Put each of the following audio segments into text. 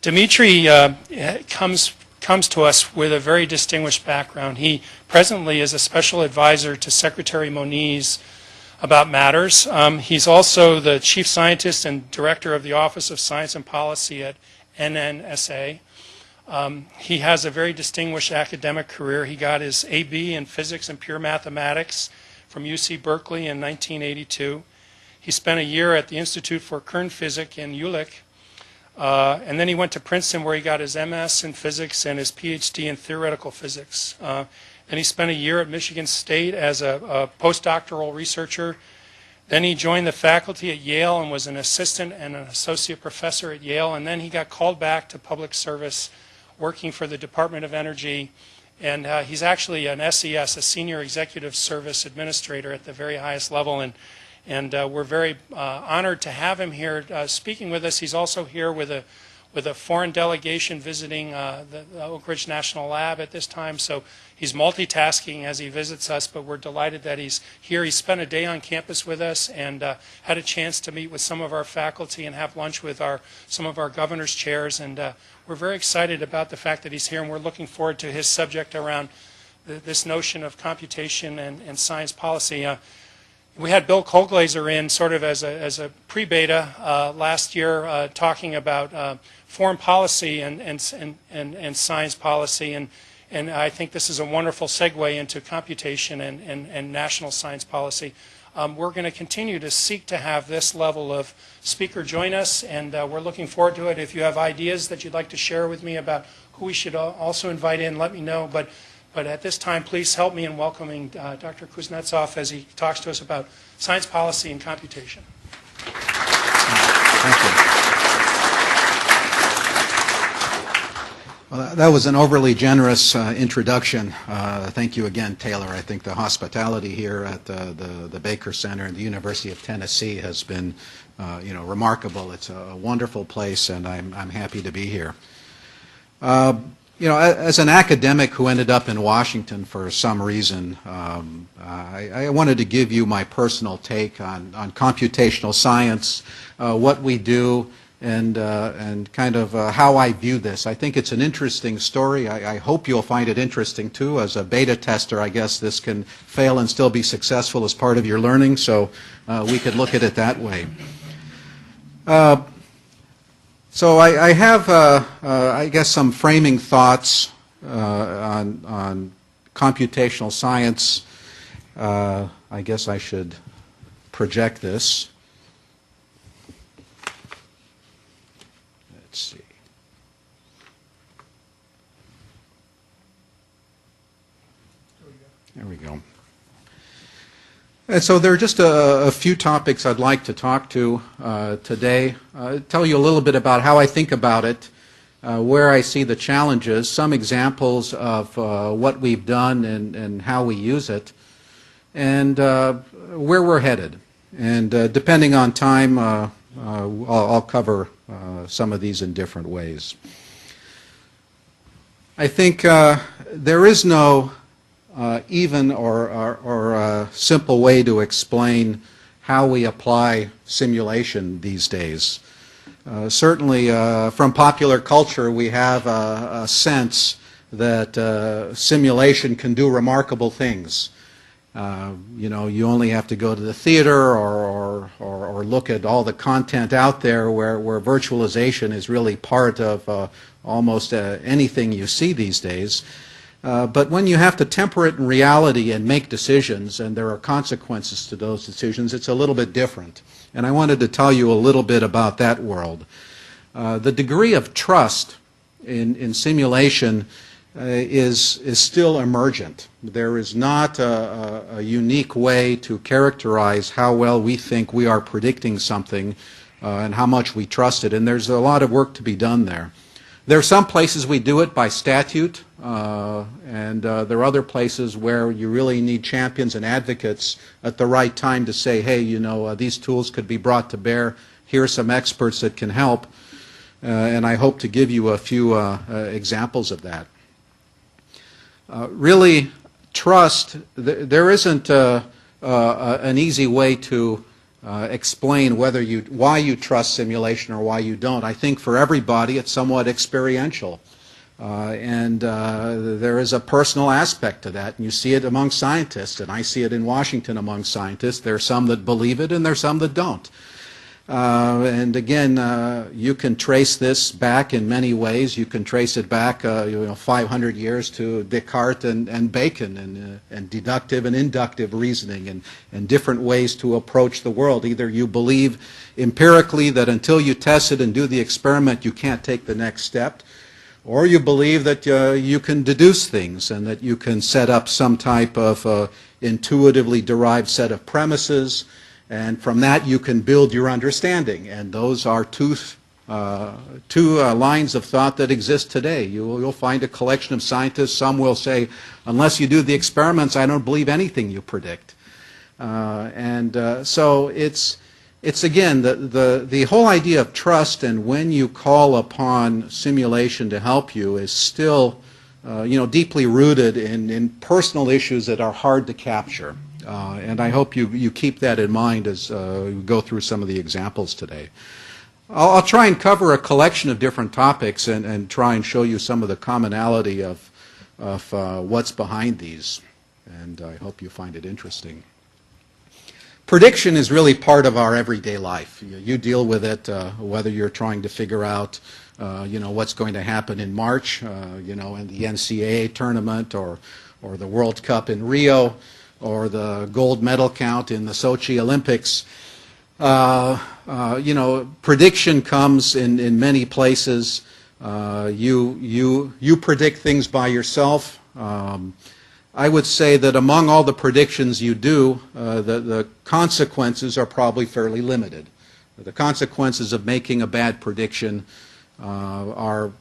Dimitri comes to us with a very distinguished background. He presently is a special advisor to Secretary Moniz about matters. He's also the chief scientist and director of the Office of Science and Policy at NNSA. He has a very distinguished academic career. He got his AB in physics and pure mathematics from UC Berkeley in 1982. He spent a year at the Institute for Kernphysik in Jülich, and then he went to Princeton where he got his MS in physics and his PhD in theoretical physics. Then he spent a year at Michigan State as a postdoctoral researcher. Then he joined the faculty at Yale and was an assistant and an associate professor at Yale, and then he got called back to public service working for the Department of Energy, and he's actually an SES, a Senior Executive Service Administrator at the very highest level, and we're very honored to have him here speaking with us. He's also here with a foreign delegation visiting the Oak Ridge National Lab at this time, so he's multitasking as he visits us, but we're delighted that he's here. He spent a day on campus with us and had a chance to meet with some of our faculty and have lunch with some of our governor's chairs, and we're very excited about the fact that he's here, and we're looking forward to his subject around this notion of computation and science policy. We had Bill Kohlglaser in sort of as a pre-beta last year talking about foreign policy and science policy, and I think this is a wonderful segue into computation and national science policy. We're going to continue to seek to have this level of speaker join us, and we're looking forward to it. If you have ideas that you'd like to share with me about who we should also invite in, let me know. But at this time, please help me in welcoming Dr. Kuznetsov as he talks to us about science policy and computation. Thank you. Well, that was an overly generous introduction. Thank you again, Taylor. I think the hospitality here at the Baker Center and the University of Tennessee has been, remarkable. It's a wonderful place, and I'm happy to be here. As an academic who ended up in Washington for some reason, I wanted to give you my personal take on computational science, what we do, and kind of how I view this. I think it's an interesting story. I hope you'll find it interesting too. As a beta tester, I guess this can fail and still be successful as part of your learning, so we could look at it that way. So I have, I guess, some framing thoughts on computational science. I guess I should project this. Let's see. There we go. And so there are just a few topics I'd like to talk to today. Tell you a little bit about how I think about it, where I see the challenges, some examples of what we've done and how we use it, and where we're headed. And depending on time, I'll cover some of these in different ways. I think there is no even or simple way to explain how we apply simulation these days. Certainly from popular culture we have a sense that simulation can do remarkable things. You only have to go to the theater or look at all the content out there where virtualization is really part of almost anything you see these days. But when you have to temper it in reality and make decisions, and there are consequences to those decisions, it's a little bit different. And I wanted to tell you a little bit about that world. The degree of trust in simulation is still emergent. There is not a unique way to characterize how well we think we are predicting something and how much we trust it, and there's a lot of work to be done there. There are some places we do it by statute, and there are other places where you really need champions and advocates at the right time to say, hey, these tools could be brought to bear. Here are some experts that can help, and I hope to give you a few examples of that. Really, trust, there isn't an easy way to explain why you trust simulation or why you don't. I think for everybody it's somewhat experiential. There is a personal aspect to that, and you see it among scientists, and I see it in Washington among scientists. There are some that believe it, and there are some that don't. You can trace this back in many ways. You can trace it back 500 years to Descartes and Bacon and deductive and inductive reasoning and different ways to approach the world. Either you believe empirically that until you test it and do the experiment you can't take the next step, or you believe that you can deduce things and that you can set up some type of intuitively derived set of premises, and from that you can build your understanding. And those are two lines of thought that exist today. You'll find a collection of scientists. Some will say, unless you do the experiments, I don't believe anything you predict. So it's again the whole idea of trust, and when you call upon simulation to help you is still deeply rooted in personal issues that are hard to capture. And I hope you keep that in mind as we go through some of the examples today. I'll try and cover a collection of different topics and try and show you some of the commonality of what's behind these, and I hope you find it interesting. Prediction is really part of our everyday life. You deal with it whether you're trying to figure out what's going to happen in March, in the NCAA tournament or the World Cup in Rio, or the gold medal count in the Sochi Olympics. Prediction comes in many places. You predict things by yourself. I would say that among all the predictions you do, the consequences are probably fairly limited. The consequences of making a bad prediction are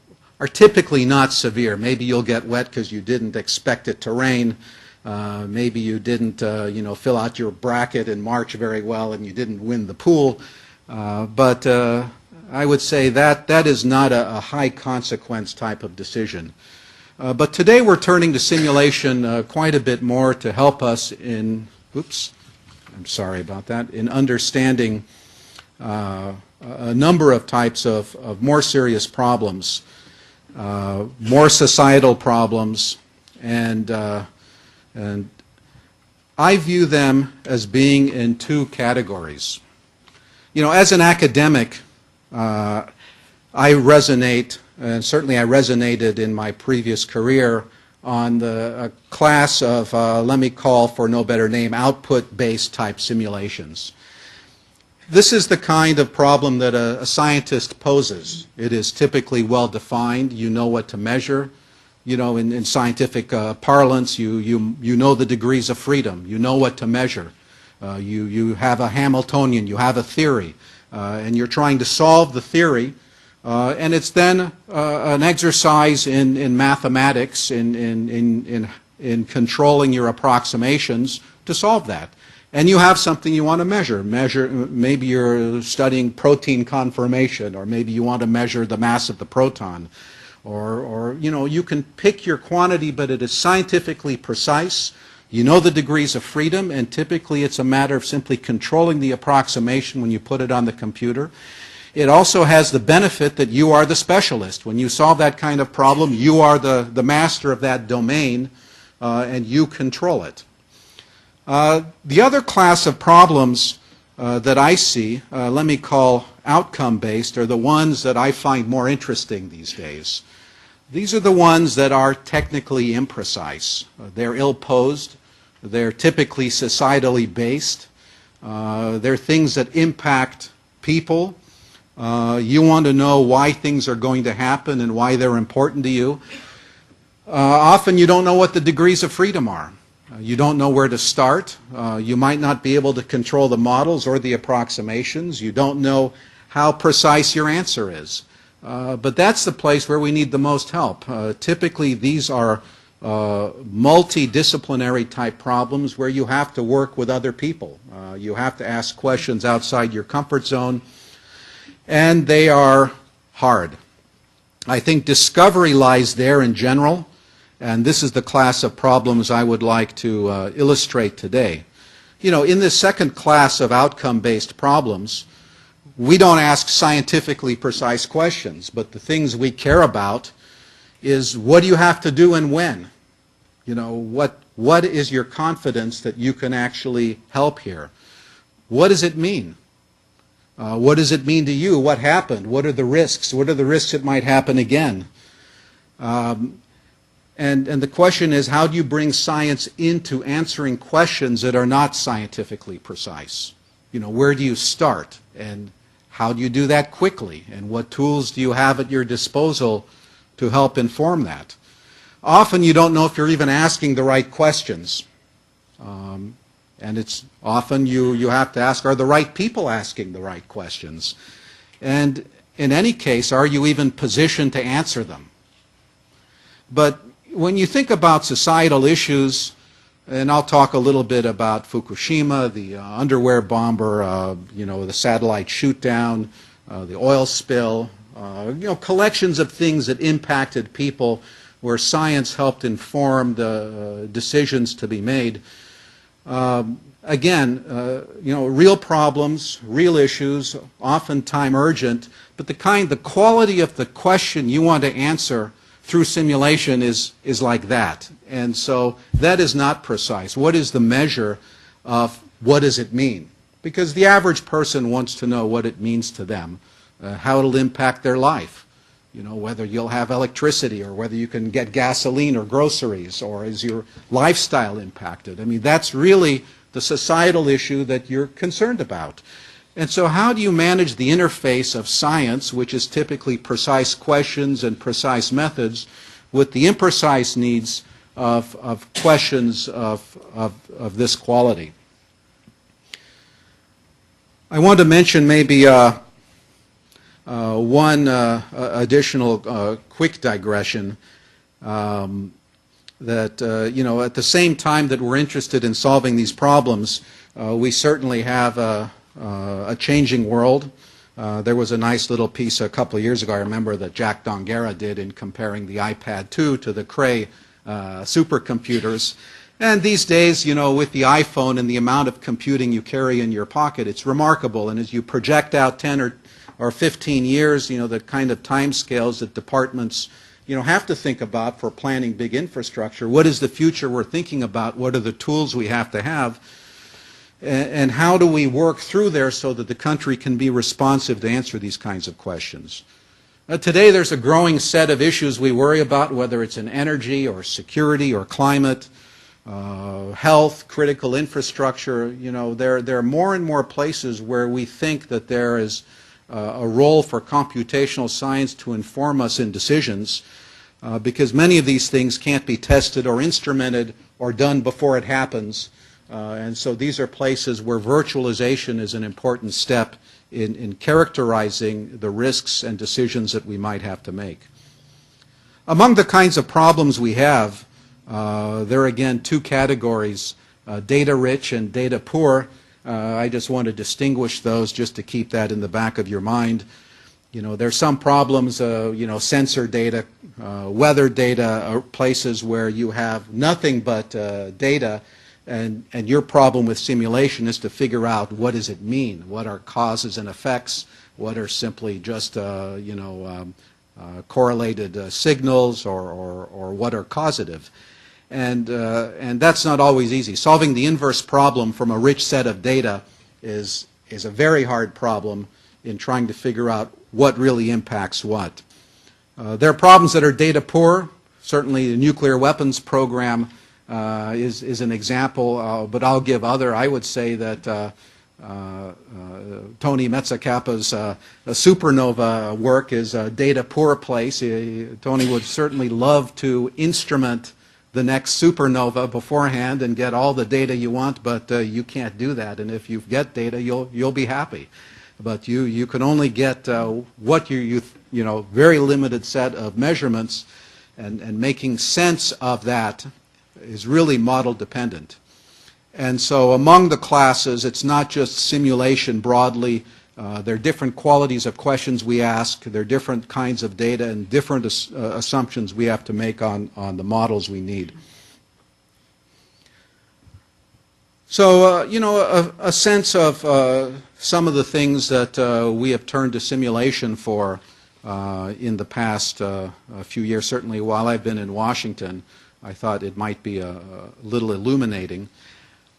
typically not severe. Maybe you'll get wet because you didn't expect it to rain. Maybe you didn't, fill out your bracket in March very well and you didn't win the pool. But I would say that is not a high consequence type of decision. But today we're turning to simulation quite a bit more to help us in, in understanding a number of types of more serious problems, more societal problems, and I view them as being in two categories. As an academic, I resonate, and certainly I resonated in my previous career on the class of, let me call for no better name, output-based type simulations. This is the kind of problem that a scientist poses. It is typically well defined. You know what to measure. In scientific parlance, you know the degrees of freedom. You know what to measure. You have a Hamiltonian. You have a theory, and you're trying to solve the theory. And it's then an exercise in mathematics, in controlling your approximations to solve that. And you have something you want to measure. Maybe you're studying protein conformation, or maybe you want to measure the mass of the proton. Or you can pick your quantity, but it is scientifically precise. You know the degrees of freedom, and typically it's a matter of simply controlling the approximation when you put it on the computer. It also has the benefit that you are the specialist. When you solve that kind of problem, you are the master of that domain, and you control it. The other class of problems that I see, let me call outcome-based, are the ones that I find more interesting these days. These are the ones that are technically imprecise. They're ill-posed. They're typically societally based. They're things that impact people. You want to know why things are going to happen and why they're important to you. Often you don't know what the degrees of freedom are. You don't know where to start. You might not be able to control the models or the approximations. You don't know how precise your answer is. But that's the place where we need the most help. Typically these are multidisciplinary type problems where you have to work with other people. You have to ask questions outside your comfort zone, and they are hard. I think discovery lies there in general, and this is the class of problems I would like to illustrate today. you know, in this second class of outcome-based problems, we don't ask scientifically precise questions, but the things we care about is what do you have to do and when? You know, what is your confidence that you can actually help here? What does it mean? What does it mean to you? What happened? What are the risks? What are the risks it might happen again? And the question is, how do you bring science into answering questions that are not scientifically precise? You know, where do you start? And how do you do that quickly? And what tools do you have at your disposal to help inform that? Often you don't know if you're even asking the right questions. And it's often you have to ask, are the right people asking the right questions? And in any case, are you even positioned to answer them? But when you think about societal issues, and I'll talk a little bit about Fukushima, the underwear bomber, you know, the satellite shoot down, the oil spill, you know, collections of things that impacted people where science helped inform the decisions to be made. Again, you know, real problems, real issues, often time urgent, but the quality of the question you want to answer through simulation is like that. And so that is not precise. What is the measure of what does it mean? Because the average person wants to know what it means to them, how it'll impact their life. You know, whether you'll have electricity or whether you can get gasoline or groceries, or is your lifestyle impacted? I mean, that's really the societal issue that you're concerned about. And so how do you manage the interface of science, which is typically precise questions and precise methods, with the imprecise needs of questions of this quality? I want to mention maybe one additional quick digression, that you know, at the same time that we're interested in solving these problems, we certainly have a changing world. There was a nice little piece a couple of years ago, I remember, that Jack Dongarra did in comparing the iPad 2 to the Cray supercomputers. And these days, you know, with the iPhone and the amount of computing you carry in your pocket, it's remarkable. And as you project out 10 or 15 years, you know, the kind of time scales that departments, you know, have to think about for planning big infrastructure. What is the future we're thinking about? What are the tools we have to have? And how do we work through there so that the country can be responsive to answer these kinds of questions? Today there's a growing set of issues we worry about, whether it's in energy or security or climate, health, critical infrastructure. You know, there are more and more places where we think that there is a role for computational science to inform us in decisions, because many of these things can't be tested or instrumented or done before it happens. And so these are places where virtualization is an important step in characterizing the risks and decisions that we might have to make. Among the kinds of problems we have, there are again two categories, data rich and data poor. I just want to distinguish those just to keep that in the back of your mind. You know, there's some problems, you know, sensor data, weather data, places where you have nothing but data, and your problem with simulation is to figure out what does it mean, what are causes and effects, what are simply just, you know, correlated signals, or what are causative. And that's not always easy. Solving the inverse problem from a rich set of data is a very hard problem in trying to figure out what really impacts what. There are problems that are data poor. Certainly the nuclear weapons program is an example, but I'll give other. I would say that Tony Metzacappa's supernova work is a data poor place. Tony would certainly love to instrument the next supernova beforehand and get all the data you want, but you can't do that. And if you get data, you'll be happy. But you can only get what you know, very limited set of measurements, and making sense of that is really model dependent. And so among the classes, it's not just simulation broadly. There are different qualities of questions we ask. There are different kinds of data and different assumptions we have to make on the models we need. So, a sense of some of the things that we have turned to simulation for in the past few years, certainly while I've been in Washington, I thought it might be a little illuminating.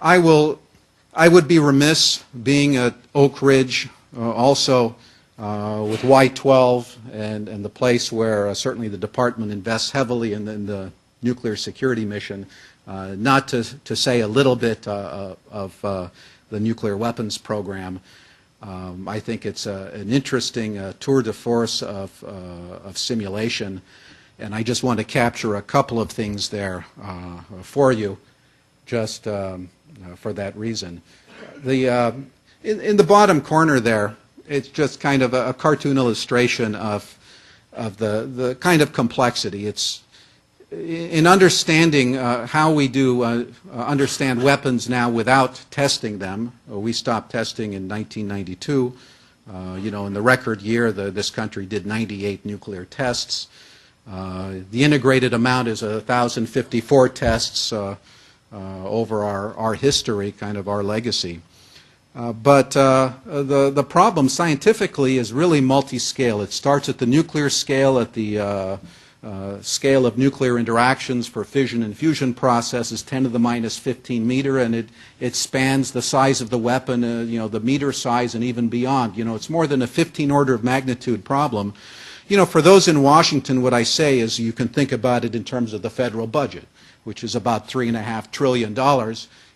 I would be remiss being at Oak Ridge, also with Y-12 and the place where certainly the department invests heavily in the nuclear security mission, not to say a little bit of the nuclear weapons program. I think it's an interesting tour de force of simulation, and I just want to capture a couple of things there for you, just for that reason. In the bottom corner there, it's just kind of a cartoon illustration of the kind of complexity. It's in understanding how we do understand weapons now without testing them. We stopped testing in 1992. In the record year, this country did 98 nuclear tests. The integrated amount is 1,054 tests over our history, kind of our legacy. But the problem scientifically is really multi-scale. It starts at the nuclear scale, at the scale of nuclear interactions for fission and fusion processes, 10 to the minus 15 meter, and it spans the size of the weapon, the meter size and even beyond. It's more than a 15 order of magnitude problem. For those in Washington, what I say is you can think about it in terms of the federal budget, which is about $3.5 trillion.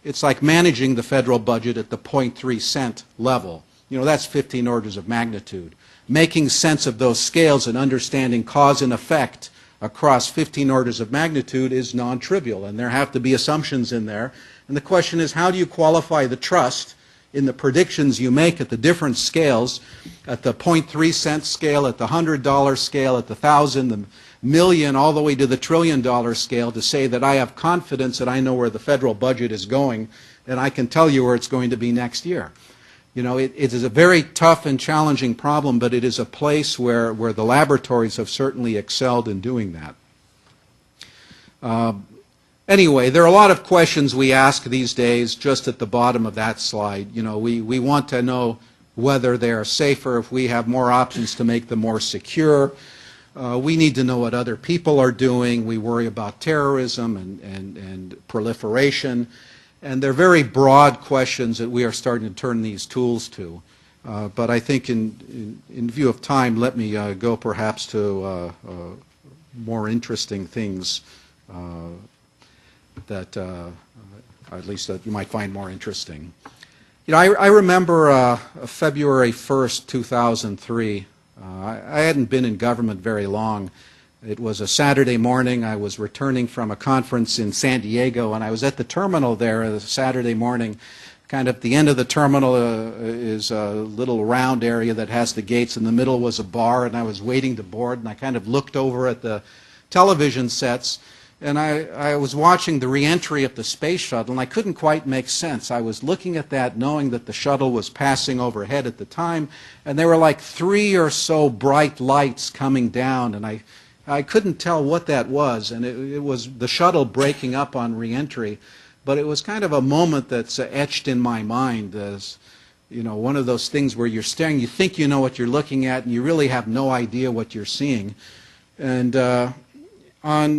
It's like managing the federal budget at the 0.3 cent level. That's 15 orders of magnitude. Making sense of those scales and understanding cause and effect across 15 orders of magnitude is non-trivial, and there have to be assumptions in there. And the question is, how do you qualify the trust in the predictions you make at the different scales, at the 0.3 cent scale, at the $100 scale, at the 1,000, the million, all the way to the $1 trillion scale, to say that I have confidence that I know where the federal budget is going and I can tell you where it's going to be next year. It is a very tough and challenging problem, but it is a place where the laboratories have certainly excelled in doing that. Anyway, there are a lot of questions we ask these days just at the bottom of that slide. We want to know whether they are safer, if we have more options to make them more secure. We need to know what other people are doing. We worry about terrorism and proliferation. And they're very broad questions that we are starting to turn these tools to. But I think in view of time, let me go perhaps to more interesting things that at least that you might find more interesting. I remember February 1st, 2003. I hadn't been in government very long. It was a Saturday morning. I was returning from a conference in San Diego, and I was at the terminal there Saturday morning. Kind of at the end of the terminal is a little round area that has the gates. In the middle was a bar, and I was waiting to board, and I kind of looked over at the television sets, and I was watching the reentry of the space shuttle, and I couldn't quite make sense. I was looking at that knowing that the shuttle was passing overhead at the time, and there were like 3 or so bright lights coming down, and I couldn't tell what that was, and it was the shuttle breaking up on reentry, but it was kind of a moment that's etched in my mind as, one of those things where you're staring, you think you know what you're looking at, and you really have no idea what you're seeing. And on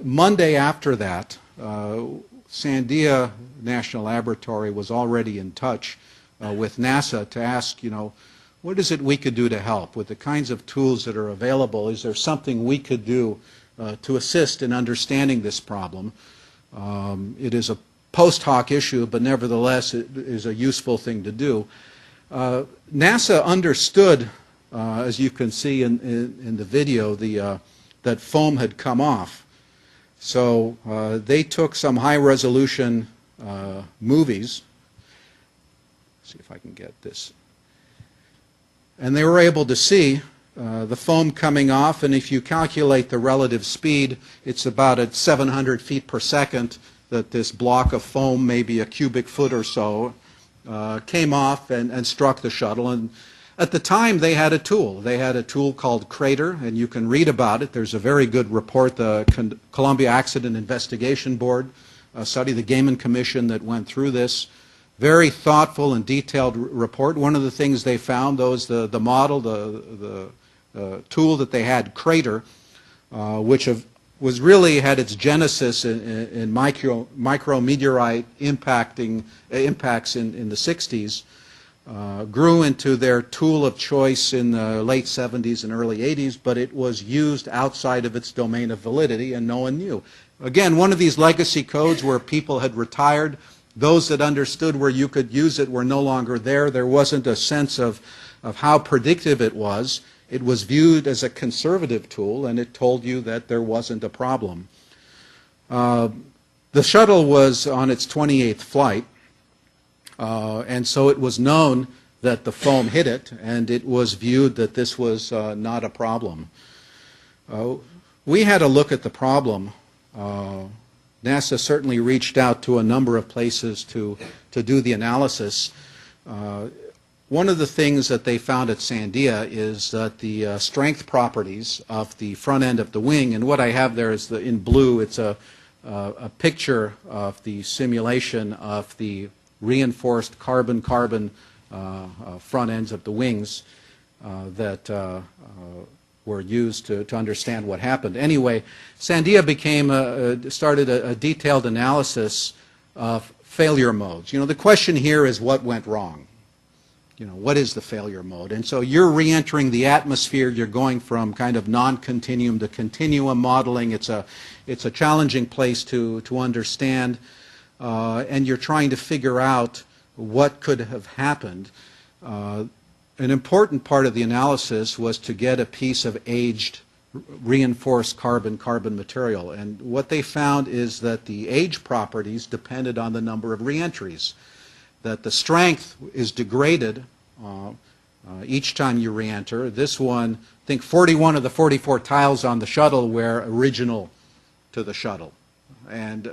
Monday after that, Sandia National Laboratory was already in touch with NASA to ask, what is it we could do to help with the kinds of tools that are available? Is there something we could do to assist in understanding this problem? It is a post hoc issue, but nevertheless it is a useful thing to do. NASA understood, as you can see in the video, that foam had come off. So they took some high-resolution movies. Let's see if I can get this. And they were able to see the foam coming off, and if you calculate the relative speed, it's about at 700 feet per second that this block of foam, maybe a cubic foot or so, came off and struck the shuttle. And at the time, they had a tool. They had a tool called Crater, and you can read about it. There's a very good report the Columbia Accident Investigation Board study, the Gaiman Commission that went through this. Very thoughtful and detailed report. One of the things they found, though, is the model, the tool that they had, Crater, which was really had its genesis in micrometeorite impacts in the 60s, grew into their tool of choice in the late 70s and early 80s, but it was used outside of its domain of validity and no one knew. Again, one of these legacy codes where people had retired, those that understood where you could use it were no longer there. There wasn't a sense of how predictive it was. It was viewed as a conservative tool, and it told you that there wasn't a problem. The shuttle was on its 28th flight, and so it was known that the foam hit it, and it was viewed that this was not a problem. We had a look at the problem. NASA certainly reached out to a number of places to do the analysis. One of the things that they found at Sandia is that the strength properties of the front end of the wing, and what I have there is in blue, it's a picture of the simulation of the reinforced carbon-carbon front ends of the wings that were used to understand what happened. Anyway, Sandia started a detailed analysis of failure modes. You know, the question here is what went wrong? You know, what is the failure mode? And so you're re-entering the atmosphere. You're going from kind of non-continuum to continuum modeling. It's a challenging place to understand, and you're trying to figure out what could have happened. An important part of the analysis was to get a piece of aged reinforced carbon-carbon material. And what they found is that the age properties depended on the number of reentries. That the strength is degraded each time you reenter. This one, I think 41 of the 44 tiles on the shuttle were original to the shuttle. And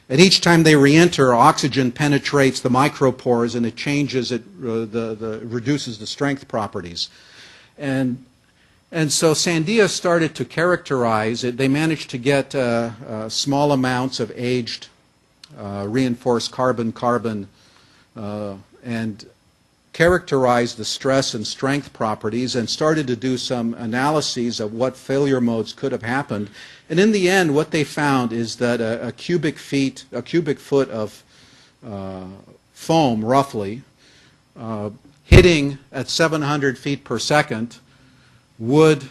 each time they reenter, oxygen penetrates the micropores and it changes it, reduces the strength properties. And so Sandia started to characterize it. They managed to get small amounts of aged reinforced carbon-carbon and characterized the stress and strength properties and started to do some analyses of what failure modes could have happened. And in the end, what they found is that a cubic foot of foam, roughly, hitting at 700 feet per second would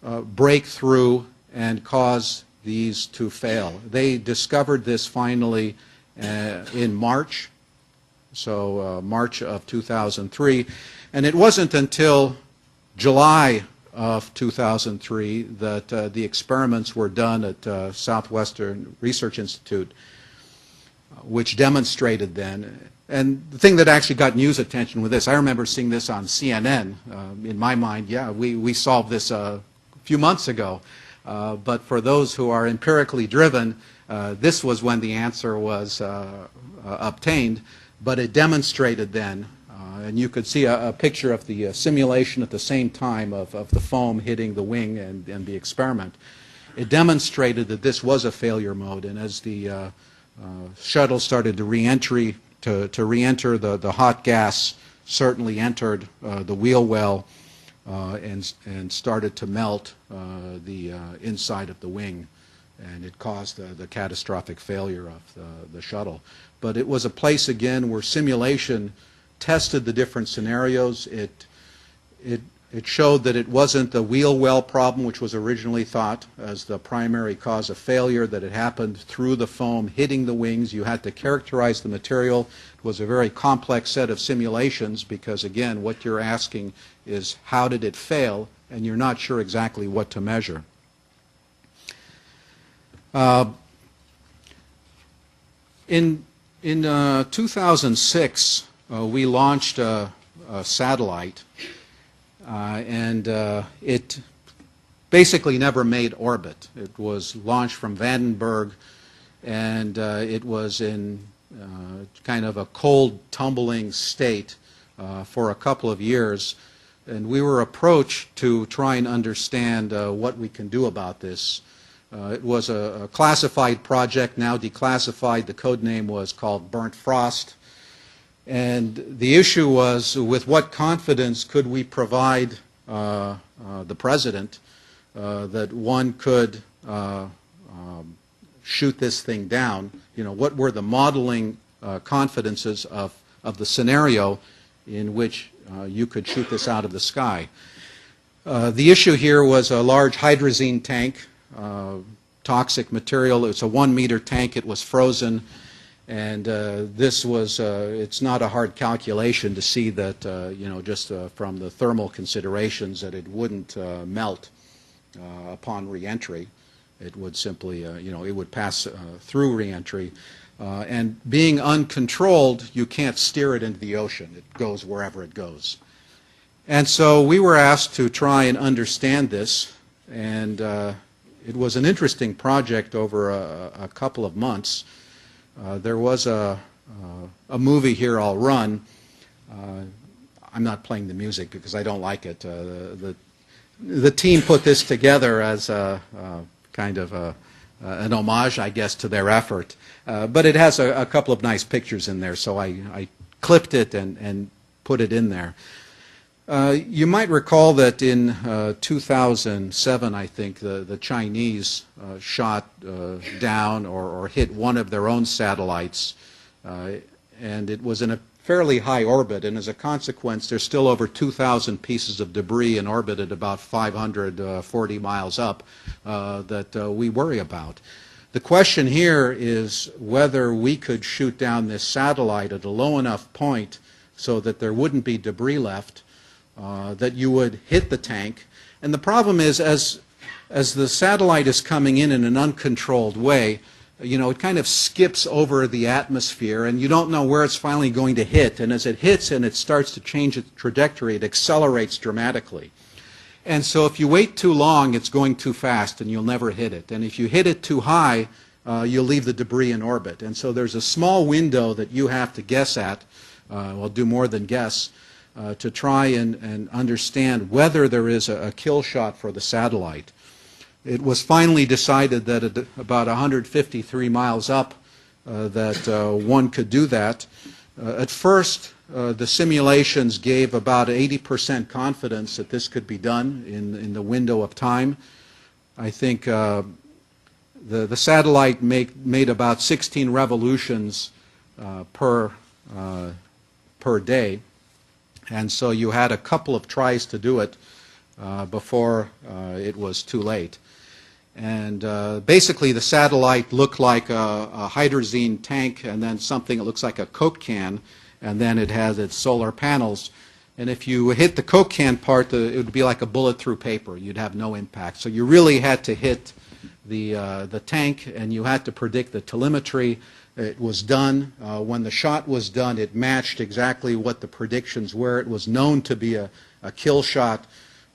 break through and cause these to fail. They discovered this finally in March. So March of 2003, and it wasn't until July of 2003 that the experiments were done at Southwestern Research Institute, which demonstrated then. And the thing that actually got news attention with this, I remember seeing this on CNN. In my mind, yeah, we solved this a few months ago. But for those who are empirically driven, this was when the answer was obtained. But it demonstrated then, and you could see a picture of the simulation at the same time of the foam hitting the wing and the experiment. It demonstrated that this was a failure mode, and as the shuttle started to re-enter, the hot gas certainly entered the wheel well and started to melt the inside of the wing, and it caused the catastrophic failure of the shuttle. But it was a place, again, where simulation tested the different scenarios. It showed that it wasn't the wheel well problem, which was originally thought as the primary cause of failure, that it happened through the foam hitting the wings. You had to characterize the material. It was a very complex set of simulations because, again, what you're asking is how did it fail, and you're not sure exactly what to measure. In 2006, we launched a satellite, and it basically never made orbit. It was launched from Vandenberg, and it was in kind of a cold, tumbling state for a couple of years. And we were approached to try and understand what we can do about this. It was a classified project, now declassified. The code name was called Burnt Frost. And the issue was, with what confidence could we provide the President that one could shoot this thing down? You know, what were the modeling confidences of the scenario in which you could shoot this out of the sky? The issue here was a large hydrazine tank, toxic material. It's a 1-meter tank. It was frozen. And this was, it's not a hard calculation to see that, you know, just from the thermal considerations that it wouldn't melt upon reentry. It would simply, you know, it would pass through reentry. And being uncontrolled, you can't steer it into the ocean. It goes wherever it goes. And so we were asked to try and understand this, and it was an interesting project over a couple of months. There was a movie here I'll run. I'm not playing the music because I don't like it. The team put this together as a kind of an homage, I guess, to their effort. But it has a couple of nice pictures in there, so I clipped it and put it in there. You might recall that in 2007, I think, the Chinese shot down or hit one of their own satellites, and it was in a fairly high orbit, and as a consequence, there's still over 2,000 pieces of debris in orbit at about 540 miles up that we worry about. The question here is whether we could shoot down this satellite at a low enough point so that there wouldn't be debris left, that you would hit the tank. And the problem is, as the satellite is coming in an uncontrolled way, you know, it kind of skips over the atmosphere, and you don't know where it's finally going to hit. And as it hits and it starts to change its trajectory, it accelerates dramatically. And so if you wait too long, it's going too fast, and you'll never hit it. And if you hit it too high, you'll leave the debris in orbit. And so there's a small window that you have to guess at, well, do more than guess, to try and understand whether there is a kill shot for the satellite. It was finally decided that at about 153 miles up that one could do that. At first, the simulations gave about 80% confidence that this could be done in the window of time. I think the satellite made about 16 revolutions per day. And so you had a couple of tries to do it before it was too late. And basically the satellite looked like a hydrazine tank, and then something that looks like a Coke can, and then it has its solar panels. And if you hit the Coke can part, it would be like a bullet through paper. You'd have no impact. So you really had to hit the tank, and you had to predict the telemetry. It was done. When the shot was done, it matched exactly what the predictions were. It was known to be a kill shot.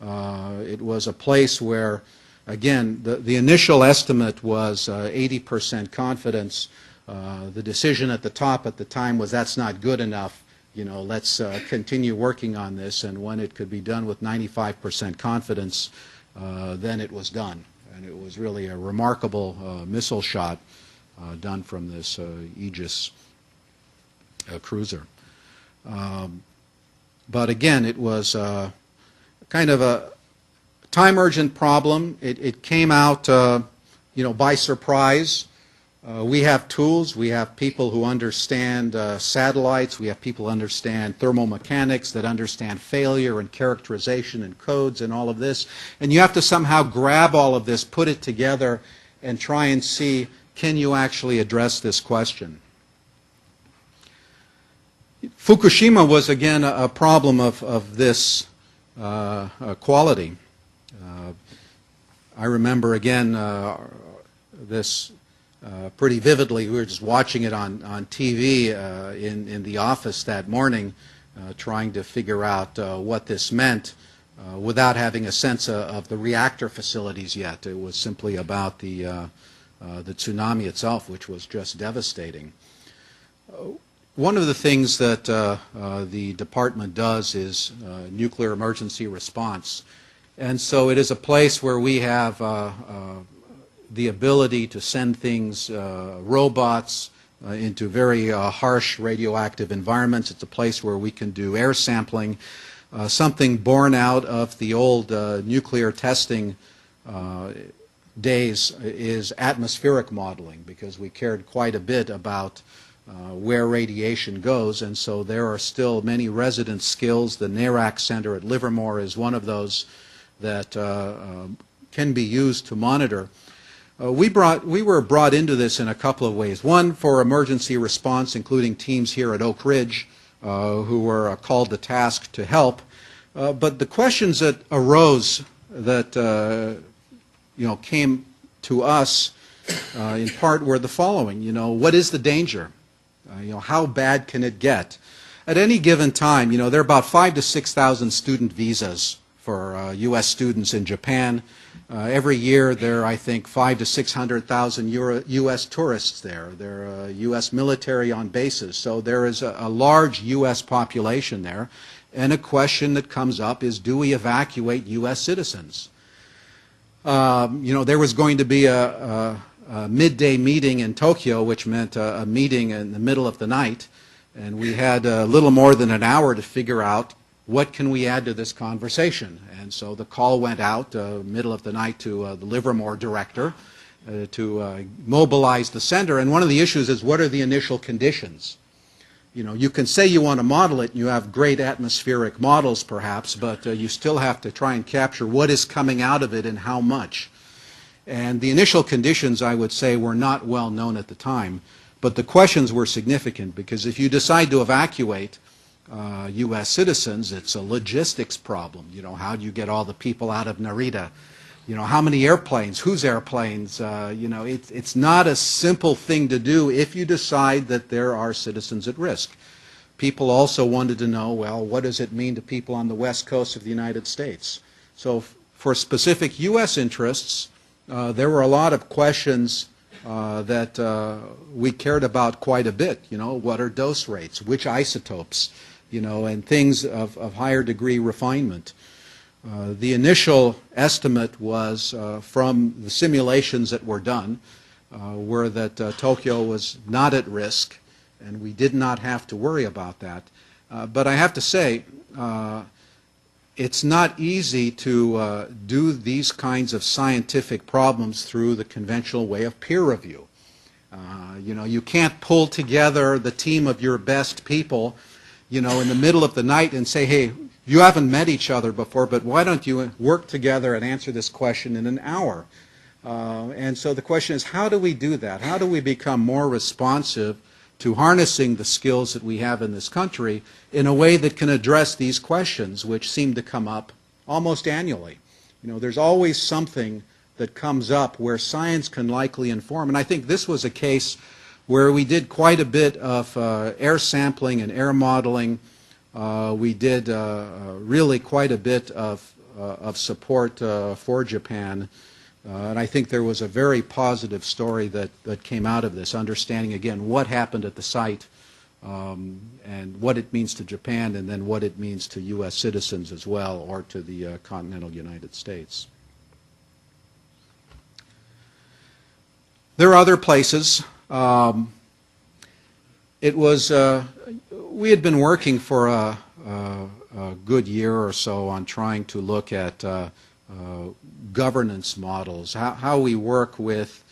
It was a place where, again, the initial estimate was 80% confidence. The decision at the top at the time was that's not good enough. You know, let's continue working on this. And when it could be done with 95% confidence, then it was done. And it was really a remarkable missile shot done from this Aegis cruiser. But again, it was kind of a time-urgent problem. It came out, you know, by surprise. We have tools. We have people who understand satellites. We have people who understand thermal mechanics, that understand failure and characterization and codes and all of this. And you have to somehow grab all of this, put it together, and try and see, can you actually address this question? Fukushima was, again, a problem of this quality. I remember, again, this pretty vividly. We were just watching it on TV in the office that morning, trying to figure out what this meant without having a sense of the reactor facilities yet. It was simply about the tsunami itself, which was just devastating. One of the things that the department does is nuclear emergency response. And so it is a place where we have the ability to send things, robots, into very harsh radioactive environments. It's a place where we can do air sampling, something born out of the old nuclear testing days is atmospheric modeling, because we cared quite a bit about where radiation goes, and so there are still many resident skills. The NARAC Center at Livermore is one of those that can be used to monitor. We were brought into this in a couple of ways. One, for emergency response, including teams here at Oak Ridge who were called to task to help. But the questions that arose that came to us in part were the following. What is the danger? How bad can it get? At any given time, there are about 5,000 to 6,000 student visas for U.S. students in Japan. Every year there are, I think, 500,000 to 600,000 U.S. tourists there. There are U.S. military on bases. So there is a large U.S. population there. And a question that comes up is, do we evacuate U.S. citizens? There was going to be a midday meeting in Tokyo, which meant a meeting in the middle of the night. And we had a little more than an hour to figure out what can we add to this conversation. And so the call went out middle of the night to the Livermore director to mobilize the center. And one of the issues is, what are the initial conditions? You can say you want to model it, and you have great atmospheric models perhaps, but you still have to try and capture what is coming out of it and how much. And the initial conditions, I would say, were not well known at the time, but the questions were significant, because if you decide to evacuate U.S. citizens, it's a logistics problem. How do you get all the people out of Narita? How many airplanes? Whose airplanes? It's not a simple thing to do if you decide that there are citizens at risk. People also wanted to know, well, what does it mean to people on the west coast of the United States? So for specific U.S. interests, there were a lot of questions that we cared about quite a bit. What are dose rates? Which isotopes? And things of higher degree refinement. The initial estimate was from the simulations that were done were that Tokyo was not at risk, and we did not have to worry about that. But I have to say, it's not easy to do these kinds of scientific problems through the conventional way of peer review. You can't pull together the team of your best people in the middle of the night and say, hey, you haven't met each other before, but why don't you work together and answer this question in an hour? And so the question is, how do we do that? How do we become more responsive to harnessing the skills that we have in this country in a way that can address these questions, which seem to come up almost annually? There's always something that comes up where science can likely inform. And I think this was a case where we did quite a bit of air sampling and air modeling. We did really quite a bit of support for Japan. And I think there was a very positive story that came out of this, understanding, again, what happened at the site and what it means to Japan, and then what it means to U.S. citizens as well, or to the continental United States. There are other places. We had been working for a good year or so on trying to look at governance models, how we work with,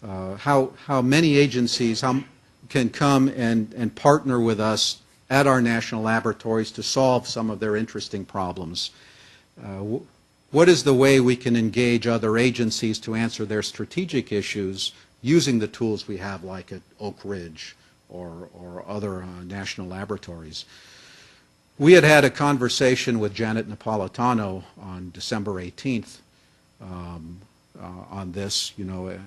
how many agencies can come and partner with us at our national laboratories to solve some of their interesting problems. What is the way we can engage other agencies to answer their strategic issues using the tools we have, like at Oak Ridge or other national laboratories? We had a conversation with Janet Napolitano on December 18th on this,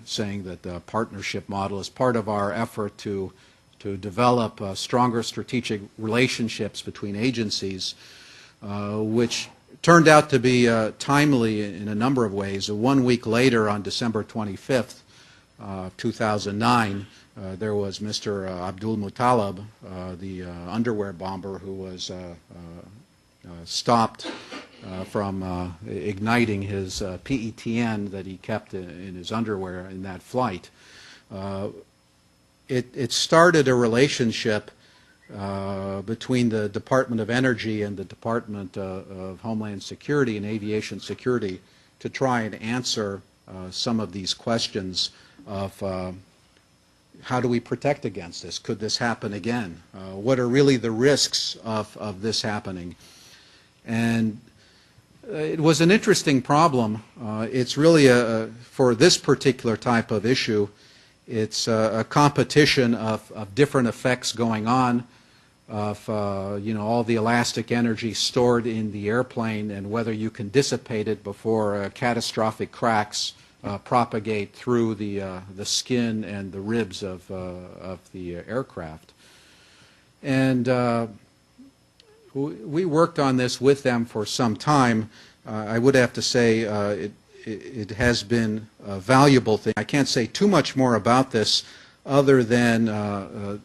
saying that the partnership model is part of our effort to develop stronger strategic relationships between agencies, which turned out to be timely in a number of ways. 1 week later, on December 25th, 2009, there was Mr. Abdul Muttalib, the underwear bomber, who was stopped from igniting his PETN that he kept in his underwear in that flight. It started a relationship between the Department of Energy and the Department of Homeland Security and Aviation Security to try and answer some of these questions of how do we protect against this? Could this happen again? What are really the risks of this happening? And it was an interesting problem. It's really, for this particular type of issue, it's a competition of different effects going on, of all the elastic energy stored in the airplane and whether you can dissipate it before catastrophic cracks propagate through the skin and the ribs of the aircraft. And we worked on this with them for some time. I would have to say it has been a valuable thing. I can't say too much more about this other than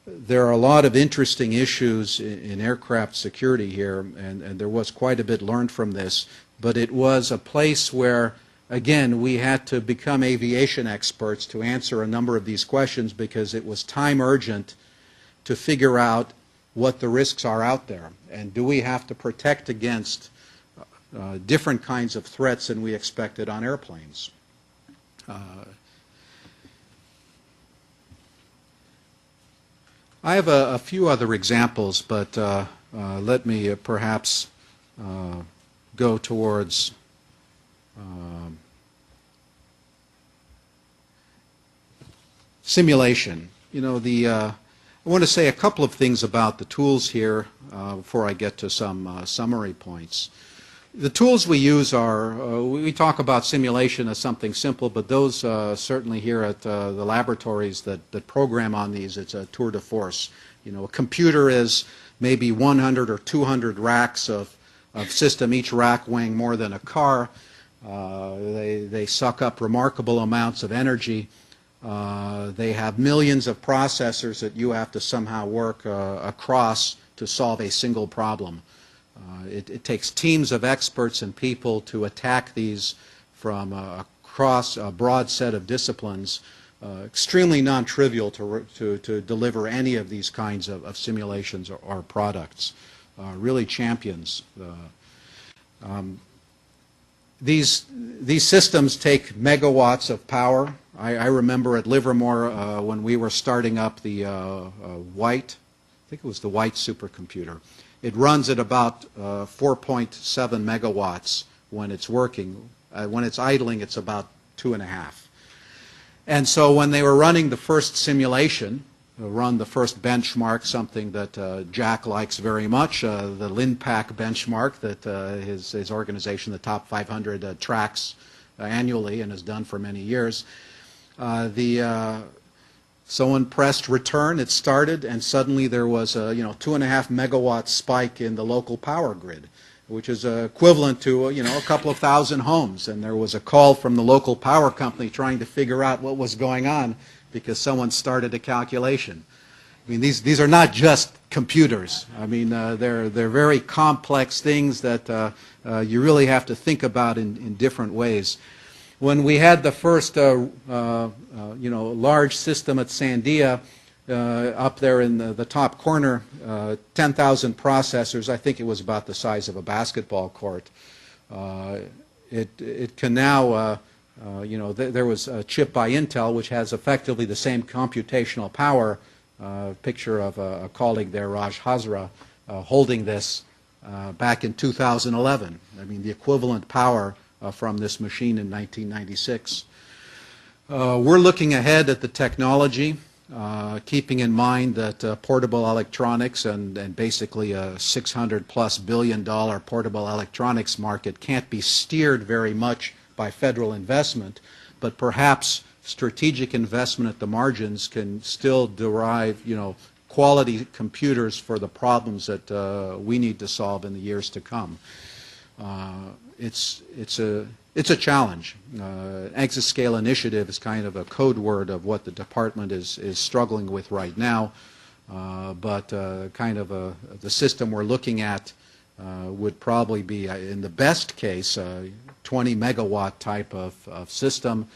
there are a lot of interesting issues in aircraft security here, and there was quite a bit learned from this. But it was a place where, again, we had to become aviation experts to answer a number of these questions because it was time urgent to figure out what the risks are out there. And do we have to protect against different kinds of threats than we expected on airplanes? I have a few other examples, but let me perhaps go towards simulation. I want to say a couple of things about the tools here before I get to some summary points. The tools we use are, we talk about simulation as something simple, but those certainly here at the laboratories that program on these, it's a tour de force. A computer is maybe 100 or 200 racks of system, each rack weighing more than a car. They suck up remarkable amounts of energy. They have millions of processors that you have to somehow work across to solve a single problem. It takes teams of experts and people to attack these from across a broad set of disciplines. Extremely non-trivial to deliver any of these kinds of simulations or products. Really champions. These systems take megawatts of power. I remember at Livermore when we were starting up the White, I think it was the White supercomputer. It runs at about 4.7 megawatts when it's working. When it's idling, it's about 2.5. And so when they were running the first simulation, run the first benchmark, something that Jack likes very much, the LINPACK benchmark that his organization, the Top 500, tracks annually and has done for many years. Someone pressed return, it started, and suddenly there was a 2.5 megawatt spike in the local power grid, which is equivalent to a couple of thousand homes. And there was a call from the local power company trying to figure out what was going on because someone started a calculation. I mean, these are not just computers. I mean, they're very complex things that you really have to think about in different ways. When we had the first, large system at Sandia, up there in the top corner, 10,000 processors. I think it was about the size of a basketball court. It can now, there was a chip by Intel which has effectively the same computational power. Picture of a colleague there, Raj Hazra, holding this back in 2011. I mean, the equivalent power from this machine in 1996. We're looking ahead at the technology, keeping in mind that portable electronics and basically a $600+ billion portable electronics market can't be steered very much by federal investment, but perhaps strategic investment at the margins can still derive, quality computers for the problems that we need to solve in the years to come. It's a challenge. Exascale initiative is kind of a code word of what the department is struggling with right now, but kind of the system we're looking at would probably be, in the best case, a 20 megawatt type of system,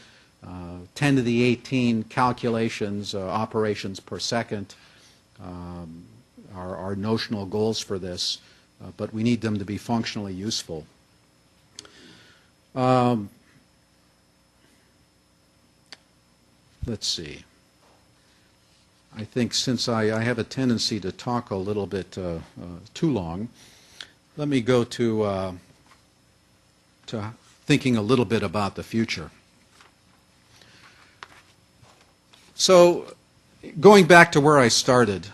10 to the 18 calculations, operations per second are notional goals for this, but we need them to be functionally useful. Let's see. I think since I have a tendency to talk a little bit too long, let me go to thinking a little bit about the future. So, going back to where I started,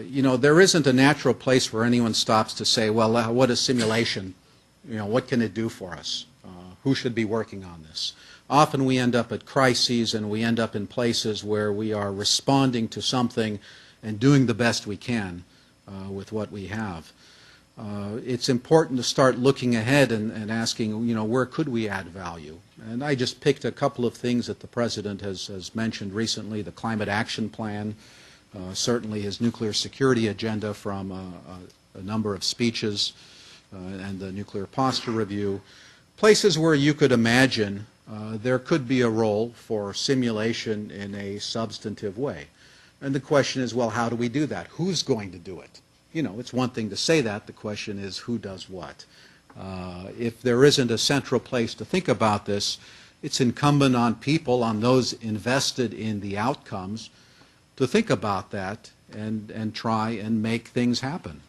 you know, there isn't a natural place where anyone stops to say, well, what is simulation? You know, what can it do for us? Who should be working on this? Often we end up at crises and we end up in places where we are responding to something and doing the best we can with what we have. It's important to start looking ahead and asking, you know, where could we add value? And I just picked a couple of things that the President has mentioned recently, the Climate Action Plan, certainly his nuclear security agenda from a number of speeches, and the Nuclear Posture Review. Places where you could imagine there could be a role for simulation in a substantive way. And the question is, well, how do we do that? Who's going to do it? You know, it's one thing to say that. The question is, who does what? If there isn't a central place to think about this, it's incumbent on people, on those invested in the outcomes, to think about that and try and make things happen.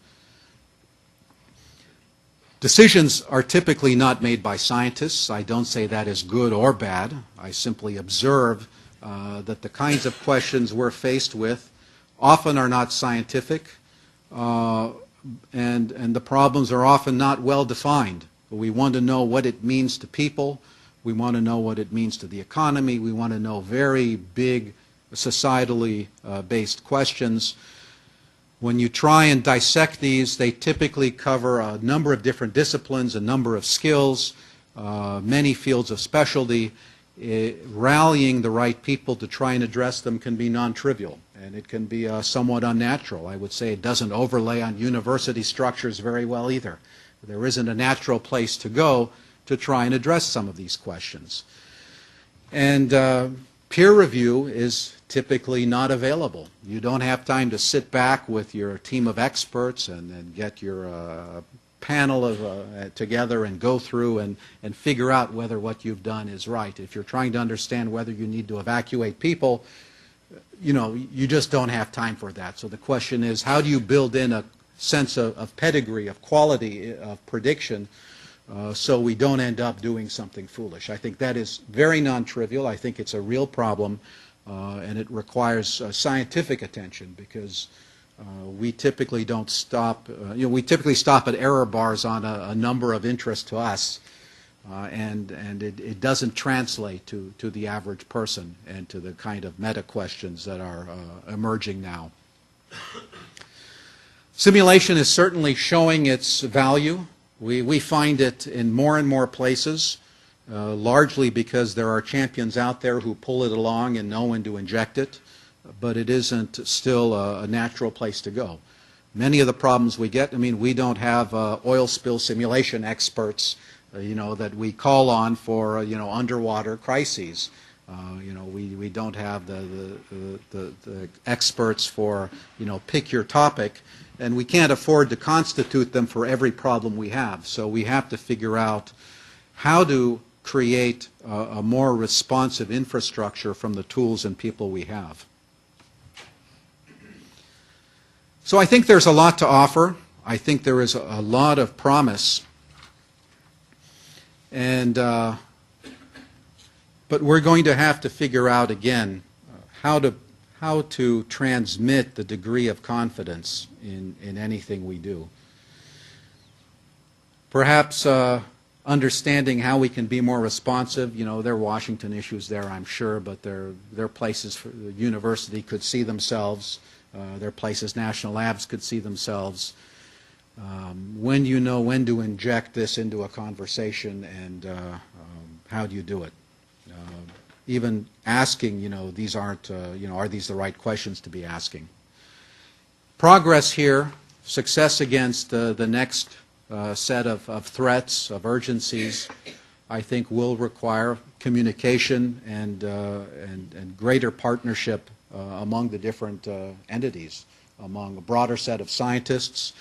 Decisions are typically not made by scientists. I don't say that is good or bad. I simply observe that the kinds of questions we're faced with often are not scientific, and the problems are often not well defined. We want to know what it means to people. We want to know what it means to the economy. We want to know very big societally based questions. When you try and dissect these, they typically cover a number of different disciplines, a number of skills, many fields of specialty. Rallying the right people to try and address them can be non-trivial, and it can be somewhat unnatural. I would say it doesn't overlay on university structures very well either. There isn't a natural place to go to try and address some of these questions. And peer review is typically not available. You don't have time to sit back with your team of experts and get your panel of, together and go through and figure out whether what you've done is right. If you're trying to understand whether you need to evacuate people, you know, you just don't have time for that. So the question is, how do you build in a sense of pedigree, of quality, of prediction, so we don't end up doing something foolish? I think that is very non-trivial. I think it's a real problem. And it requires scientific attention, because we typically don't stop, you know, we typically stop at error bars on a number of interest to us, and it doesn't translate to the average person and to the kind of meta questions that are emerging now. Simulation is certainly showing its value. We find it in more and more places. Largely because there are champions out there who pull it along and know when to inject it, but it isn't still a natural place to go. Many of the problems we get, I mean, we don't have oil spill simulation experts, you know, that we call on for, you know, underwater crises. You know, we don't have the experts for, you know, pick your topic, and we can't afford to constitute them for every problem we have. So we have to figure out how to create a more responsive infrastructure from the tools and people we have. So I think there's a lot to offer. I think there is a lot of promise. And but we're going to have to figure out again how to transmit the degree of confidence in anything we do. Perhaps understanding how we can be more responsive. You know, there are Washington issues there, I'm sure, but there are places for the university could see themselves. There are places national labs could see themselves. When do you know when to inject this into a conversation, and how do you do it? Even asking, you know, these aren't, you know, are these the right questions to be asking? Progress here, success against the next set of threats, of urgencies, I think will require communication and greater partnership among the different entities, among a broader set of scientists,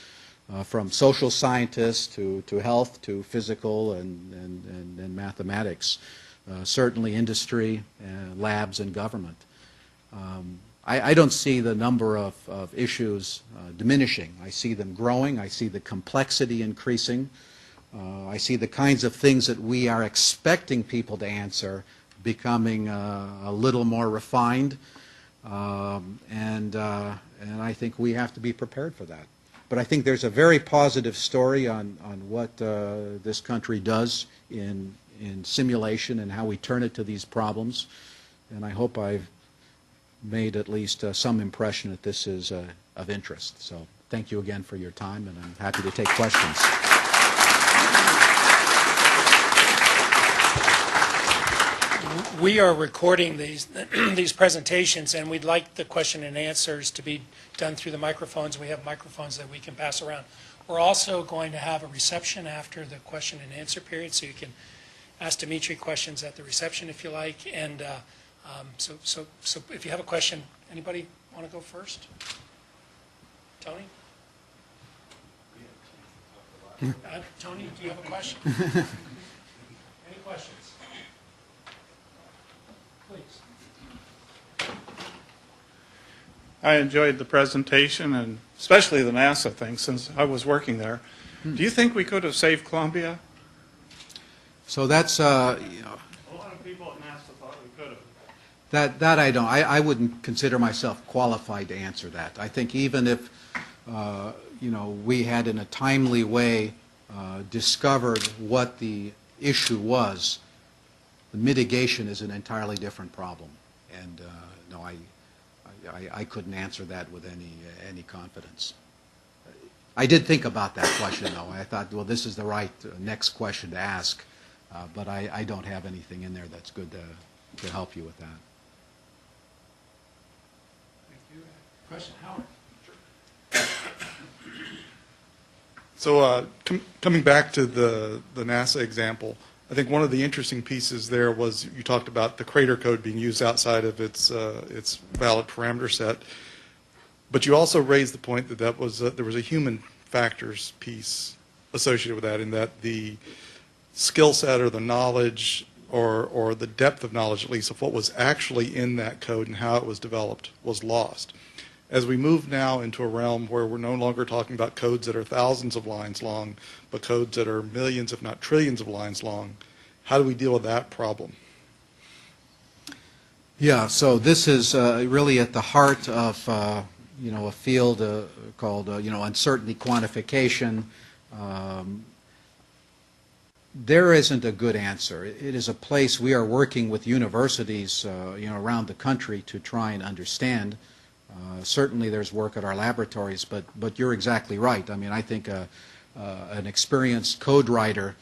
from social scientists to health to physical and mathematics, certainly industry, labs, and government. I don't see the number of issues diminishing. I see them growing. I see the complexity increasing. I see the kinds of things that we are expecting people to answer becoming a little more refined, and I think we have to be prepared for that. But I think there's a very positive story on what this country does in simulation and how we turn it to these problems, and I hope I've made at least some impression that this is of interest. So thank you again for your time, and I'm happy to take questions. We are recording these presentations, and we'd like the question and answers to be done through the microphones. We have microphones that we can pass around. We're also going to have a reception after the question and answer period, so you can ask Dimitri questions at the reception if you like. And so if you have a question, anybody want to go first? Tony? Tony, do you have a question? Any questions? Please. I enjoyed the presentation, and especially the NASA thing, since I was working there. Do you think we could have saved Columbia? So that's, A lot of people at NASA thought we could have. that I don't. I wouldn't consider myself qualified to answer that. I think even if, we had in a timely way discovered what the issue was, the mitigation is an entirely different problem. And no, I couldn't answer that with any confidence. I did think about that question, though. I thought, well, this is the right next question to ask, but I don't have anything in there that's good to help you with that. Thank you. Question, Howard? So coming back to the NASA example, I think one of the interesting pieces there was you talked about the crater code being used outside of its valid parameter set, but you also raised the point that there was a human factors piece associated with that, in that the skill set or the knowledge or the depth of knowledge, at least, of what was actually in that code and how it was developed was lost. As we move now into a realm where we're no longer talking about codes that are thousands of lines long, but codes that are millions, if not trillions of lines long, how do we deal with that problem? Yeah, so this is really at the heart of a field called uncertainty quantification. There isn't a good answer. It is a place we are working with universities around the country to try and understand. Certainly there's work at our laboratories, but you're exactly right. I mean, I think an experienced code writer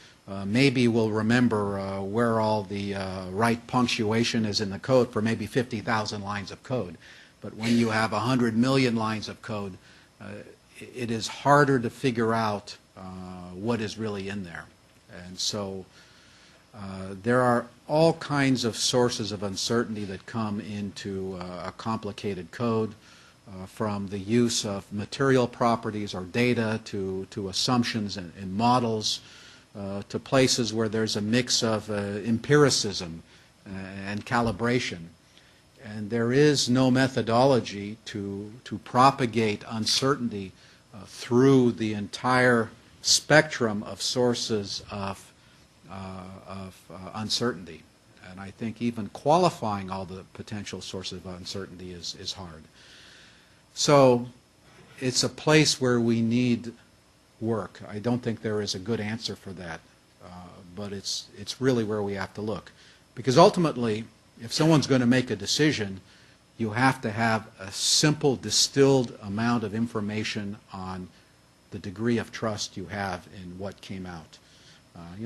maybe will remember where all the right punctuation is in the code for maybe 50,000 lines of code. But when you have 100 million lines of code, it is harder to figure out what is really in there. And so there are all kinds of sources of uncertainty that come into a complicated code, from the use of material properties or data to assumptions and models, to places where there's a mix of empiricism and calibration. And there is no methodology to propagate uncertainty through the entire spectrum of sources of uncertainty. And I think even qualifying all the potential sources of uncertainty is hard. So it's a place where we need work. I don't think there is a good answer for that, but it's really where we have to look. Because ultimately, if someone's going to make a decision, you have to have a simple, distilled amount of information on the degree of trust you have in what came out.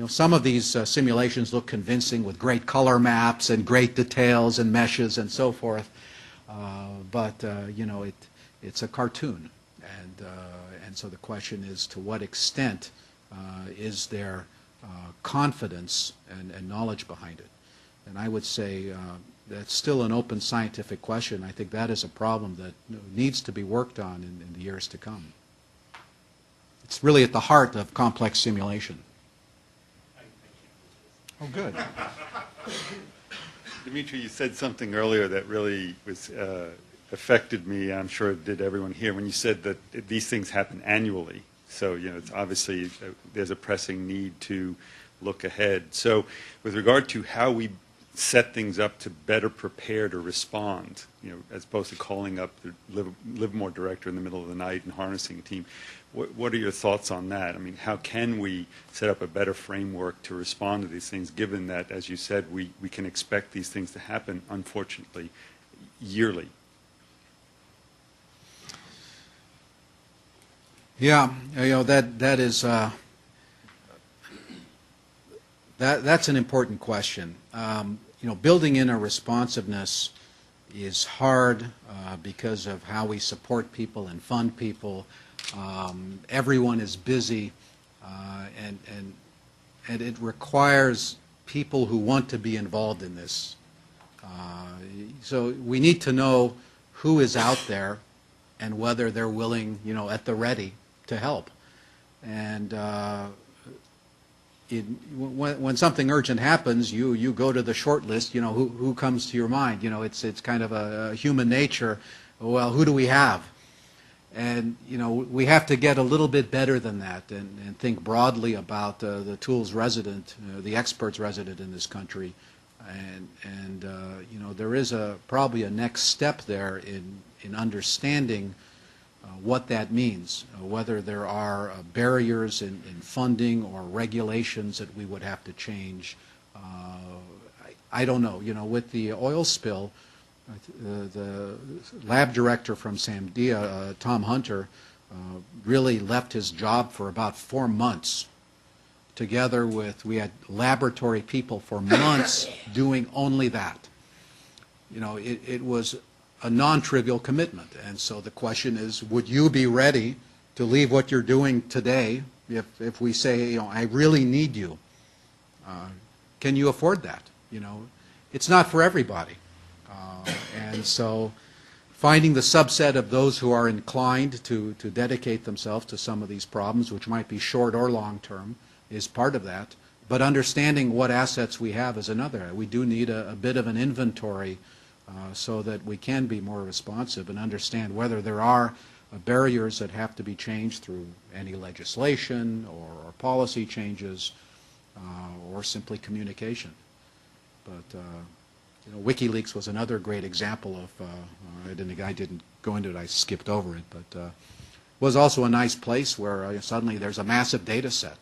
Some of these simulations look convincing with great color maps and great details and meshes and so forth, but it's a cartoon, and so the question is, to what extent is there confidence and knowledge behind it? And I would say that's still an open scientific question. I think that is a problem that needs to be worked on in the years to come. It's really at the heart of complex simulation. Oh, good. Dimitri, you said something earlier that really was affected me. I'm sure it did everyone here when you said that these things happen annually. So, you know, it's obviously there's a pressing need to look ahead. So, with regard to how we set things up to better prepare to respond, you know, as opposed to calling up the Livermore director in the middle of the night and harnessing a team, what are your thoughts on that? I mean, how can we set up a better framework to respond to these things, given that, as you said, we can expect these things to happen, unfortunately, yearly? Yeah, you know, that is that's an important question. You know, building in a responsiveness is hard because of how we support people and fund people. Everyone is busy, and it requires people who want to be involved in this. So we need to know who is out there and whether they're willing, you know, at the ready to help. And when something urgent happens, you go to the short list. You know, who comes to your mind? You know, it's kind of a human nature. Well, who do we have? And you know, we have to get a little bit better than that and think broadly about the tools resident, the experts resident in this country. And you know, there is probably a next step there in understanding what that means, whether there are barriers in funding or regulations that we would have to change. I don't know. You know, with the oil spill, the lab director from Sandia, Tom Hunter, really left his job for about 4 months. Together with, we had laboratory people for months doing only that. You know, it was a non-trivial commitment. And so the question is, would you be ready to leave what you're doing today if we say, you know, I really need you? Can you afford that? You know, it's not for everybody. And so finding the subset of those who are inclined to dedicate themselves to some of these problems, which might be short or long term, is part of that. But understanding what assets we have is another. We do need a bit of an inventory so that we can be more responsive and understand whether there are barriers that have to be changed through any legislation or policy changes or simply communication. But you know, WikiLeaks was another great example of, I didn't go into it, I skipped over it, but was also a nice place where suddenly there's a massive data set,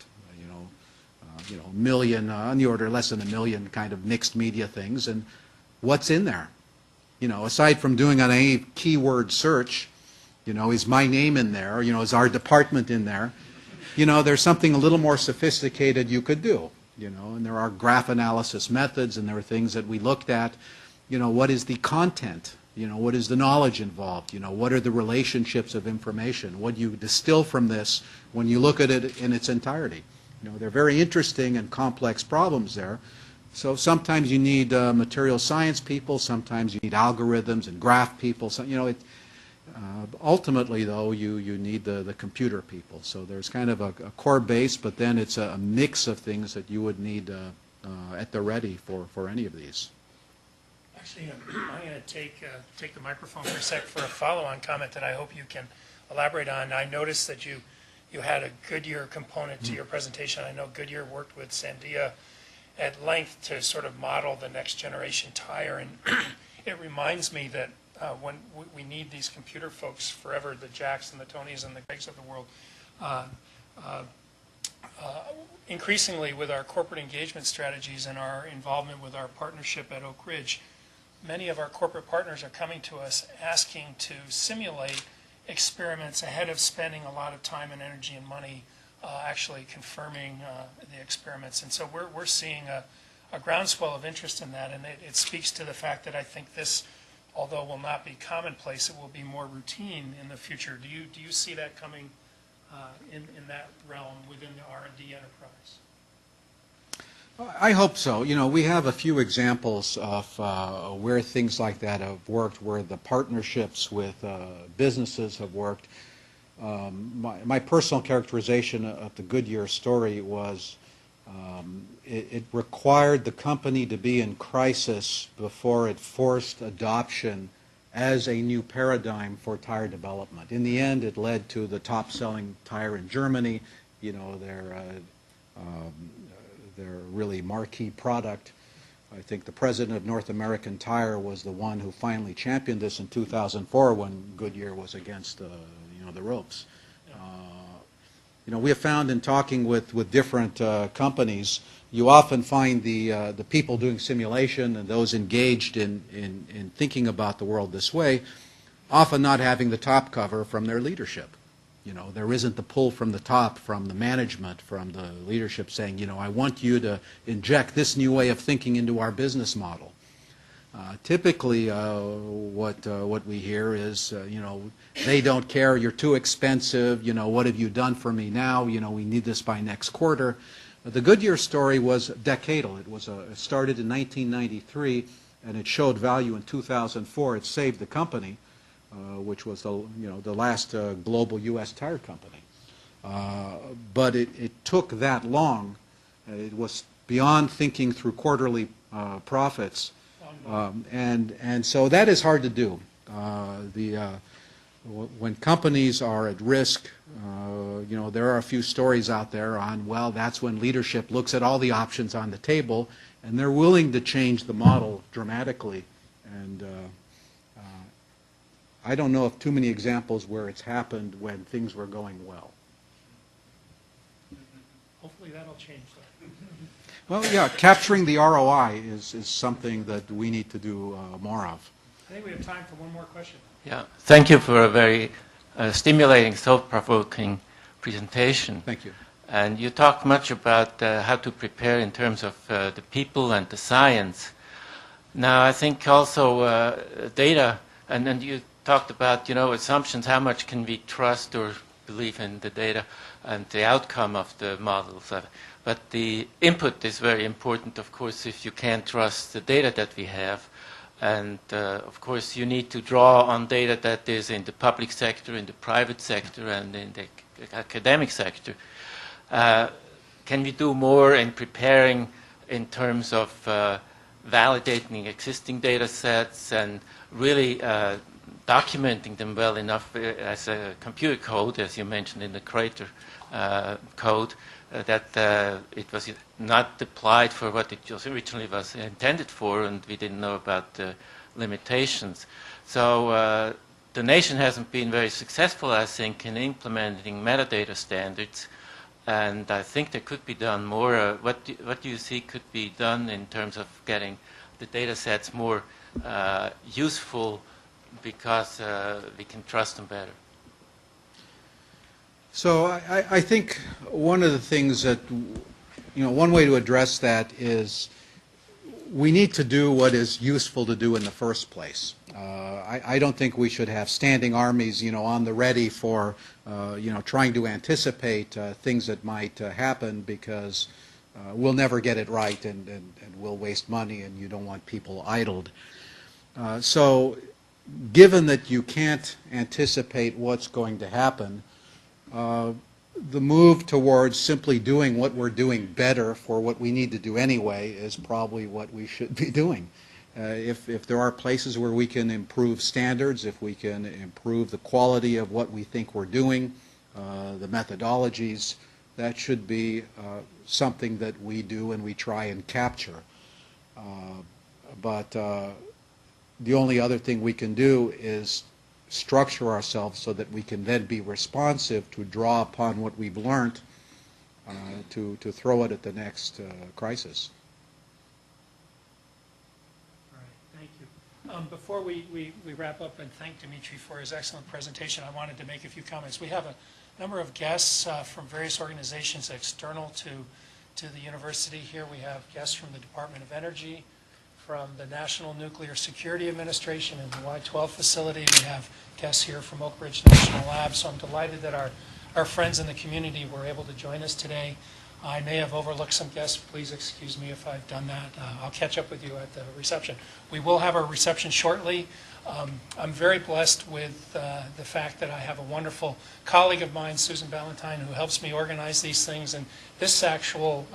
you know, a million, on the order less than a million kind of mixed media things, and what's in there? You know, aside from doing a keyword search, you know, is my name in there? You know, is our department in there? You know, there's something a little more sophisticated you could do. You know, and there are graph analysis methods, and there are things that we looked at. You know, what is the content? You know, what is the knowledge involved? You know, what are the relationships of information? What do you distill from this when you look at it in its entirety? You know, they're very interesting and complex problems there. So sometimes you need material science people, sometimes you need algorithms and graph people. So, you know, ultimately, though, you need the computer people. So there's kind of a core base, but then it's a mix of things that you would need at the ready for any of these. Actually, I'm going to take the microphone for a sec for a follow-on comment that I hope you can elaborate on. I noticed that you had a Goodyear component to your presentation. I know Goodyear worked with Sandia at length to sort of model the next generation tire, and it reminds me that when we need these computer folks forever, the Jacks and the Tonys and the Gregs of the world, increasingly with our corporate engagement strategies and our involvement with our partnership at Oak Ridge, many of our corporate partners are coming to us asking to simulate experiments ahead of spending a lot of time and energy and money actually confirming the experiments. And so we're seeing a groundswell of interest in that, and it speaks to the fact that I think this, although will not be commonplace, it will be more routine in the future. Do you see that coming in that realm within the R&D R&D enterprise. I hope so. You know, we have a few examples of where things like that have worked, where the partnerships with businesses have worked. My personal characterization of the Goodyear story was it required the company to be in crisis before it forced adoption as a new paradigm for tire development. In the end, it led to the top-selling tire in Germany, you know, their really marquee product. I think the president of North American Tire was the one who finally championed this in 2004 when Goodyear was against the ropes. You know, we have found in talking with different companies, you often find the people doing simulation and those engaged in thinking about the world this way, often not having the top cover from their leadership. You know, there isn't the pull from the top, from the management, from the leadership saying, you know, I want you to inject this new way of thinking into our business model. Typically, what we hear is, you know, they don't care, you're too expensive, you know, what have you done for me now, you know, we need this by next quarter. The Goodyear story was decadal. It started in 1993, and it showed value in 2004. It saved the company, which was the last global U.S. tire company. But it took that long. It was beyond thinking through quarterly profits. And so that is hard to do. When companies are at risk, you know, there are a few stories out there on, well, that's when leadership looks at all the options on the table, and they're willing to change the model dramatically. And I don't know of too many examples where it's happened when things were going well. Hopefully that'll change that. Well, yeah, capturing the ROI is something that we need to do more of. I think we have time for one more question. Yeah, thank you for a very stimulating, thought-provoking presentation. Thank you. And you talked much about how to prepare in terms of the people and the science. Now, I think also data, and then you talked about, you know, assumptions, how much can we trust or believe in the data and the outcome of the models. But the input is very important, of course, if you can't trust the data that we have. And of course, you need to draw on data that is in the public sector, in the private sector, and in the academic sector. Can we do more in preparing in terms of validating existing data sets and really documenting them well enough as a computer code, as you mentioned in the Crater code, that it was not applied for what it originally was intended for, and we didn't know about the limitations. So the nation hasn't been very successful, I think, in implementing metadata standards, and I think there could be done more. What do you see could be done in terms of getting the data sets more useful because we can trust them better? So I think one of the things that, you know, one way to address that is we need to do what is useful to do in the first place. I don't think we should have standing armies, you know, on the ready for, you know, trying to anticipate things that might happen, because we'll never get it right, and we'll waste money, and you don't want people idled. So given that you can't anticipate what's going to happen, the move towards simply doing what we're doing better for what we need to do anyway is probably what we should be doing. If there are places where we can improve standards, if we can improve the quality of what we think we're doing, the methodologies, that should be something that we do and we try and capture. But the only other thing we can do is structure ourselves so that we can then be responsive to draw upon what we've learned to throw it at the next crisis. All right, thank you. Before we wrap up and thank Dimitri for his excellent presentation, I wanted to make a few comments. We have a number of guests from various organizations external to the university here. We have guests from the Department of Energy, from the National Nuclear Security Administration in the Y-12 facility. We have guests here from Oak Ridge National Lab. So I'm delighted that our friends in the community were able to join us today. I may have overlooked some guests. Please excuse me if I've done that. I'll catch up with you at the reception. We will have our reception shortly. I'm very blessed with the fact that I have a wonderful colleague of mine, Susan Ballantyne, who helps me organize these things. And this actual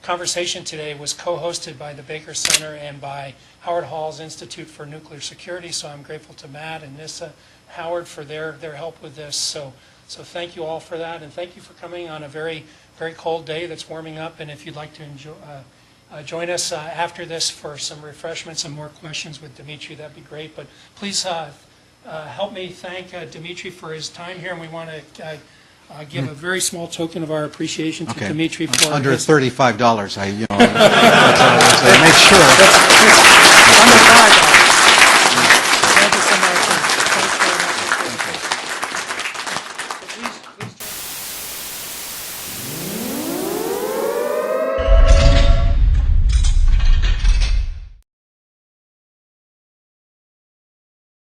conversation today was co-hosted by the Baker Center and by Howard Hall's Institute for Nuclear Security. So I'm grateful to Matt and Nissa Howard for their help with this. So thank you all for that, and thank you for coming on a very, very cold day that's warming up. And if you'd like to join us after this for some refreshments and more questions with Dimitri, that'd be great. But please help me thank Dimitri for his time here, and we want to give a very small token of our appreciation to Dimitri for under his... $35. I make sure.